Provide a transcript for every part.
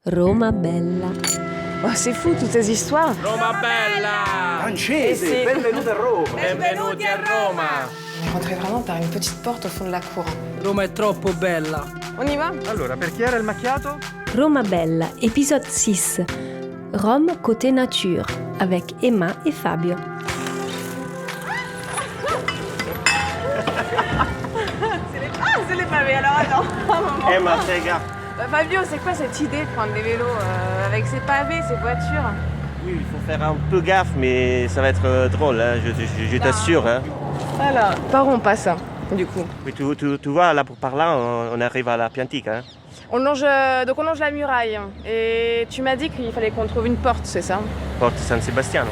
Roma bella. Oh, c'est fou toutes ces histoires. Roma bella! Francese, benvenuti a Roma! Benvenuti a Roma! On est rentré vraiment par une petite porte au fond de la cour. Roma è troppo bella. On y va? Allora, per chi era il macchiato? Roma bella, épisode 6. Rome côté nature, avec Emma et Fabio. C'est les pavés, alors attends. Emma, fais gaffe. Fabio, c'est quoi cette idée de prendre des vélos avec ces pavés, ces voitures? Oui, il faut faire un peu gaffe, mais ça va être drôle, hein, je t'assure. Hein. Alors, par où on passe, du coup? Oui, tu vois, là, par là, on arrive à la Piantica. Hein. On longe la muraille. Et tu m'as dit qu'il fallait qu'on trouve une porte, c'est ça? Porta San Sebastiano.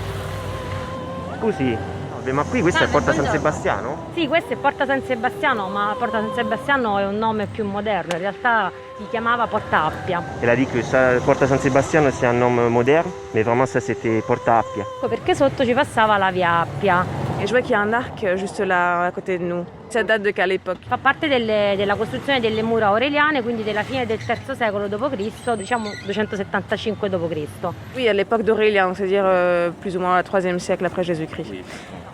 Scusi, ma qui questa è Porta San Sebastiano? Sì, questa è Porta San Sebastiano, ma Porta San Sebastiano è un nome più moderno, in realtà si chiamava Porta Appia. Elle a dit que ça, Porta San Sebastiano c'est un nom moderne, mais vraiment ça c'était Porta Appia. Ecco perché sotto ci passava la via Appia. Et je vois qu'il y a un arc juste là, à côté de nous. Ça date de quelle époque? Fa parte della costruzione delle mura aureliane, quindi della fine del III secolo d.C., diciamo 275 d.C. Oui, à l'époque d'Aurélien, c'est-à-dire plus ou moins au IIIe siècle après Jésus-Christ.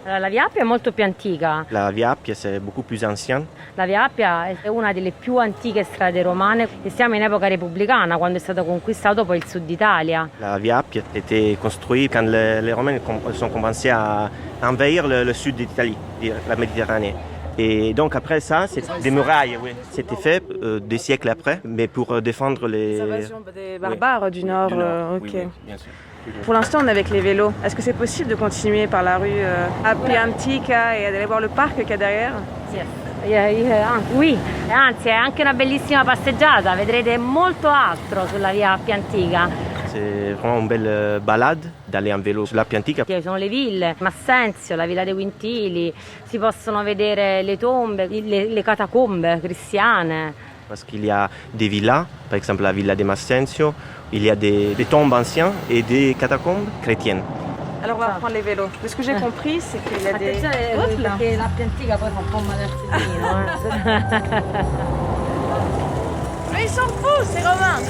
Allora, la via Appia è molto più antica. La Via Appia c'est beaucoup plus ancien. La via Appia è una delle più antiche strade romane e siamo in epoca repubblicana, quando è stato conquistato poi il sud Italia. La Via Appia était construite quand les Romains ont commencé à envahir le sud d'Italie, la Méditerranée. Et donc après ça, c'est des murailles, oui. C'était fait des siècles après, mais pour défendre les... Invasion des barbares du nord, ok. Oui, oui, bien sûr. Pour l'instant, on est avec les vélos. Est-ce que c'est possible de continuer par la rue Appia Antica et d'aller voir le parc qu'il y a derrière? Oui, anzi è anche una bellissima passeggiata, vedrete molto altro sulla via Appia Antica. C'est vraiment une belle balade d'aller en vélo sulla Piantica. Ci sono le ville, Massenzio, la Villa dei Quintili, si possono vedere le tombe, le catacombe cristiane. Parce qu'il y a des villas, par exemple la Villa de Massenzio, il y a des tombes anciennes et des catacombes chrétiennes. Alors on va prendre les vélos. De ce que j'ai compris, c'est qu'il y a des... Attenzione perché l'Appia Antica poi fa un po' malarsellino. Mais ils s'en foutent, c'est Romain.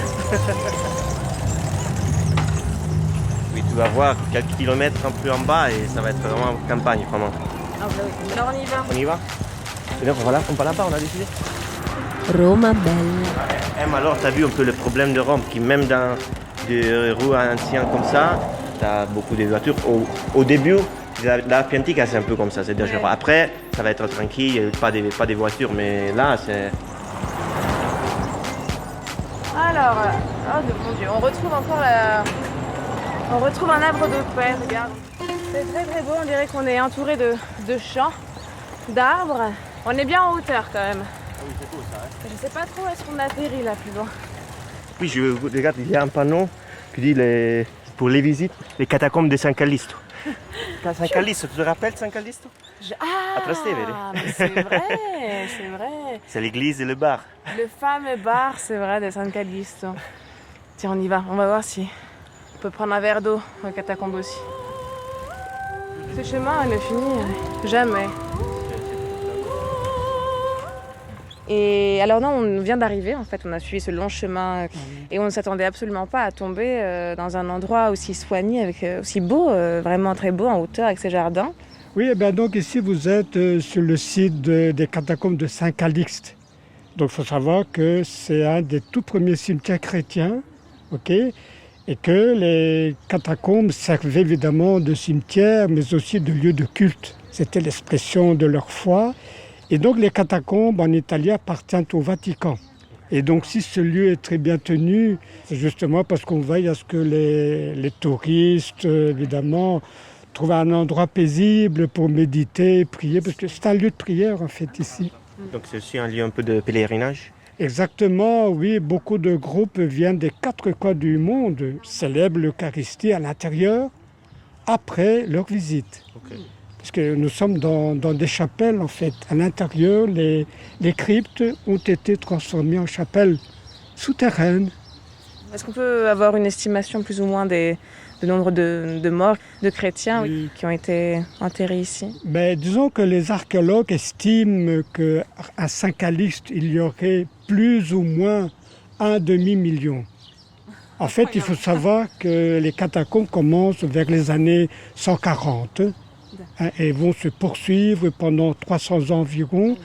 Oui, tu vas voir quelques kilomètres un peu en bas et ça va être vraiment campagne, vraiment. Alors on y va. On y va? D'ailleurs, voilà, on va là-bas, on a décidé. Roma bella. Alors, tu as vu un peu le problème de Rome, qui même dans des rues anciennes comme ça, tu as beaucoup de voitures. Au début, la Piantica, c'est un peu comme ça, c'est dangereux. Ouais. Après, ça va être tranquille, pas des voitures, mais là, c'est... Alors, oh mon Dieu, on retrouve un arbre de paix, regarde. C'est très très beau, on dirait qu'on est entouré de champs, d'arbres. On est bien en hauteur quand même. Oui, c'est cool ça. Hein? Je sais pas trop où est-ce qu'on atterrit là plus loin. Oui, regarde, il y a un panneau qui dit pour les visites, les catacombes de San Callisto. San Callisto, tu te rappelles San Callisto? Ah, À Trastevere. mais c'est vrai, c'est vrai. C'est l'église et le bar. Le fameux bar, c'est vrai, de San Callisto. Tiens, on y va, on va voir si on peut prendre un verre d'eau aux catacombes aussi. Ce chemin, il ne finit jamais. Et alors non, on vient d'arriver, en fait, on a suivi ce long chemin et on ne s'attendait absolument pas à tomber dans un endroit aussi soigné, avec, aussi beau, vraiment très beau en hauteur avec ses jardins. Oui, et bien donc ici vous êtes sur le site des catacombes de Saint-Calixte. Donc il faut savoir que c'est un des tout premiers cimetières chrétiens, ok, et que les catacombes servaient évidemment de cimetière, mais aussi de lieu de culte. C'était l'expression de leur foi. Et donc les catacombes en Italie appartiennent au Vatican. Et donc si ce lieu est très bien tenu, c'est justement parce qu'on veille à ce que les touristes, évidemment, trouvent un endroit paisible pour méditer, prier, parce que c'est un lieu de prière en fait ici. Donc c'est aussi un lieu un peu de pèlerinage. Exactement, oui, beaucoup de groupes viennent des 4 coins du monde, célèbrent l'Eucharistie à l'intérieur, après leur visite. Okay. Parce que nous sommes dans des chapelles en fait. À l'intérieur, les cryptes ont été transformées en chapelles souterraines. Est-ce qu'on peut avoir une estimation plus ou moins du nombre de morts, de chrétiens Oui. qui ont été enterrés ici? Mais disons que les archéologues estiment qu'à Saint-Calixte, il y aurait plus ou moins 1 demi-million. En fait, il faut savoir que les catacombes commencent vers les années 140 et vont se poursuivre pendant 300 ans environ.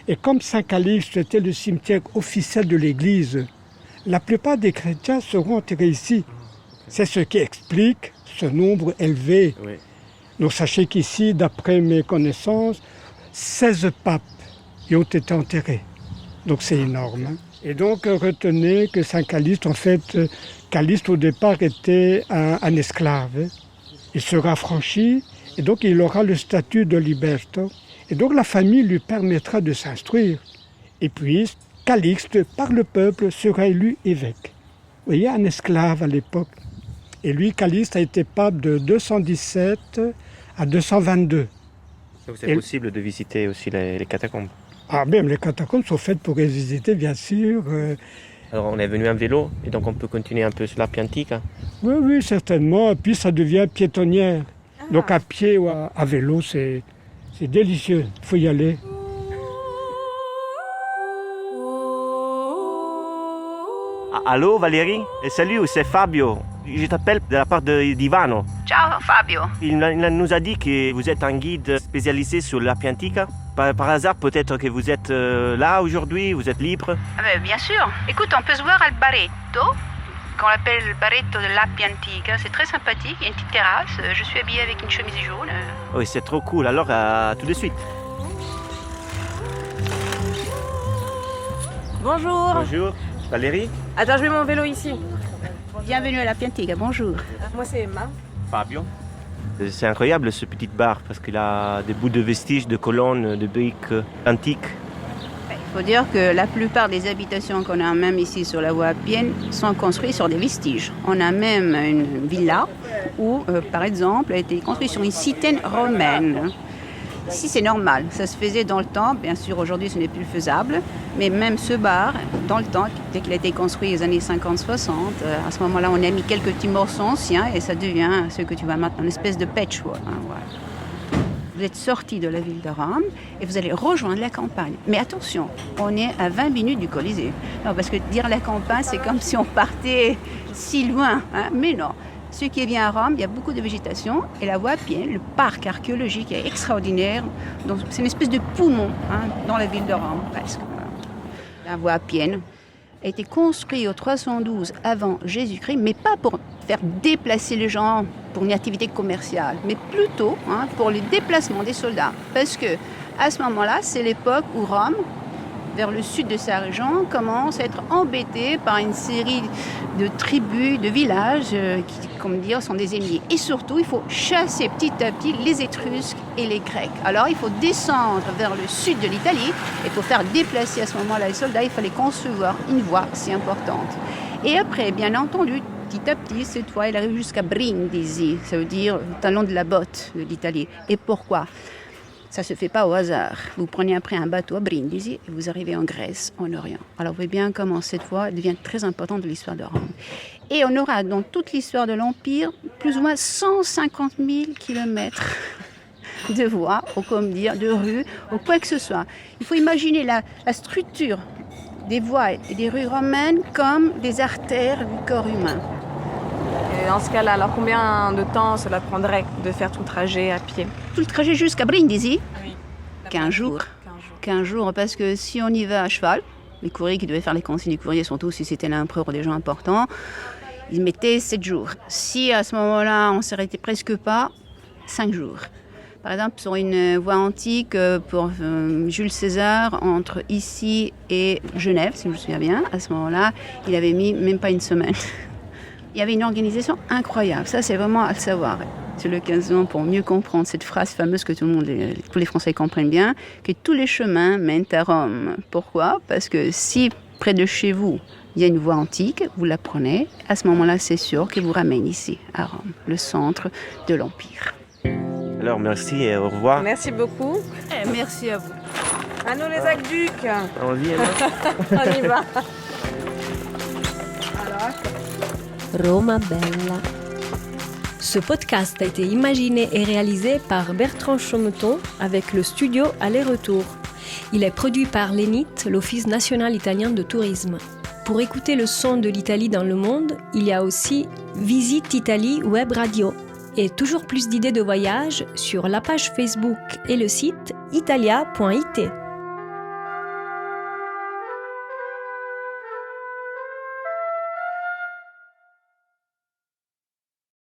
Et comme Saint-Calixte était le cimetière officiel de l'Église, la plupart des chrétiens seront enterrés ici. C'est ce qui explique ce nombre élevé. Oui. Donc sachez qu'ici, d'après mes connaissances, 16 papes y ont été enterrés. Donc c'est énorme. Hein. Et donc retenez que Saint-Calixte, en fait, Calixte au départ était un esclave. Il sera affranchi et donc il aura le statut de liberto. Et donc la famille lui permettra de s'instruire. Et puis Calixte, par le peuple, sera élu évêque. Vous voyez, un esclave à l'époque. Et lui, Calixte a été pape de 217 à 222. Donc c'est possible de visiter aussi les catacombes. Ah bien, les catacombes sont faites pour les visiter, bien sûr. Alors on est venu en vélo et donc on peut continuer un peu sur la Piantique. Oui, certainement. Et puis ça devient piétonnière. Donc à pied ou à vélo, c'est délicieux. Il faut y aller. Allô Valérie? Et salut, c'est Fabio. Je t'appelle de la part d'Ivano. Ciao Fabio. Il nous a dit que vous êtes un guide spécialisé sur la Piantique. Par hasard, peut-être que vous êtes là aujourd'hui, vous êtes libre? Bien sûr. Écoute, on peut se voir al Baretto, qu'on appelle le Baretto de la Piantica. C'est très sympathique, il y a une petite terrasse. Je suis habillée avec une chemise jaune. Oui, c'est trop cool. Alors, à tout de suite. Bonjour. Bonjour. Valérie? Attends, je mets mon vélo ici. Bienvenue à la Piantica, bonjour. Moi, c'est Emma. Fabio. C'est incroyable ce petit bar parce qu'il a des bouts de vestiges, de colonnes, de briques antiques. Il faut dire que la plupart des habitations qu'on a même ici sur la voie Appienne sont construites sur des vestiges. On a même une villa où, par exemple, a été construite sur une citerne romaine. Ici, c'est normal, ça se faisait dans le temps. Bien sûr, aujourd'hui, ce n'est plus faisable. Mais même ce bar, dans le temps, dès qu'il a été construit les années 50-60, à ce moment-là, on a mis quelques petits morceaux anciens et ça devient ce que tu vois maintenant, une espèce de patchwork. Hein, voilà. Vous êtes sorti de la ville de Rome et vous allez rejoindre la campagne. Mais attention, on est à 20 minutes du Colisée. Non, parce que dire la campagne, c'est comme si on partait si loin. Hein, mais non. Ce qui est bien à Rome, il y a beaucoup de végétation et la voie Appienne, le parc archéologique est extraordinaire. Donc, c'est une espèce de poumon dans la ville de Rome, presque. La voie Appienne a été construite au 312 avant Jésus-Christ, mais pas pour faire déplacer les gens pour une activité commerciale, mais plutôt pour le déplacement des soldats. Parce que à ce moment-là, c'est l'époque où Rome, vers le sud de sa région, commence à être embêtée par une série de tribus, de villages qui, comme dire, sont des ennemis. Et surtout, il faut chasser petit à petit les Étrusques et les Grecs. Alors, il faut descendre vers le sud de l'Italie et pour faire déplacer à ce moment-là les soldats, il fallait concevoir une voie si importante. Et après, bien entendu, petit à petit, cette voie, elle arrive jusqu'à Brindisi, ça veut dire le talon de la botte de l'Italie. Et pourquoi ? Ça ne se fait pas au hasard. Vous prenez après un bateau à Brindisi et vous arrivez en Grèce, en Orient. Alors vous voyez bien comment cette voie devient très importante de l'histoire de Rome. Et on aura dans toute l'histoire de l'Empire plus ou moins 150 000 kilomètres de voies, ou comme dire, de rues, ou quoi que ce soit. Il faut imaginer la structure des voies et des rues romaines comme des artères du corps humain. Et dans ce cas-là, alors combien de temps cela prendrait de faire tout le trajet à pied? Tout le trajet jusqu'à Brindisi, Oui. 15 jours. 15 jours, parce que si on y va à cheval, les courriers qui devaient faire les consignes du courrier, surtout si c'était l'empereur ou des gens importants, ils mettaient 7 jours. Si à ce moment-là, on ne s'arrêtait presque pas, 5 jours. Par exemple, sur une voie antique pour Jules César, entre ici et Genève, si je me souviens bien, à ce moment-là, il avait mis même pas une semaine. Il y avait une organisation incroyable, ça c'est vraiment à le savoir. C'est l'occasion pour mieux comprendre cette phrase fameuse que tous les Français comprennent bien, que tous les chemins mènent à Rome. Pourquoi ? Parce que si près de chez vous, il y a une voie antique, vous la prenez, à ce moment-là c'est sûr qu'elle vous ramène ici, à Rome, le centre de l'Empire. Alors merci et au revoir. Merci beaucoup. Merci à vous. À nous les aqueducs. On y est, On y va. Roma Bella. Ce podcast a été imaginé et réalisé par Bertrand Chometon avec le studio Aller-Retour. Il est produit par l'ENIT, l'Office national italien de tourisme. Pour écouter le son de l'Italie dans le monde, il y a aussi Visite Italie Web Radio. Et toujours plus d'idées de voyage sur la page Facebook et le site italia.it.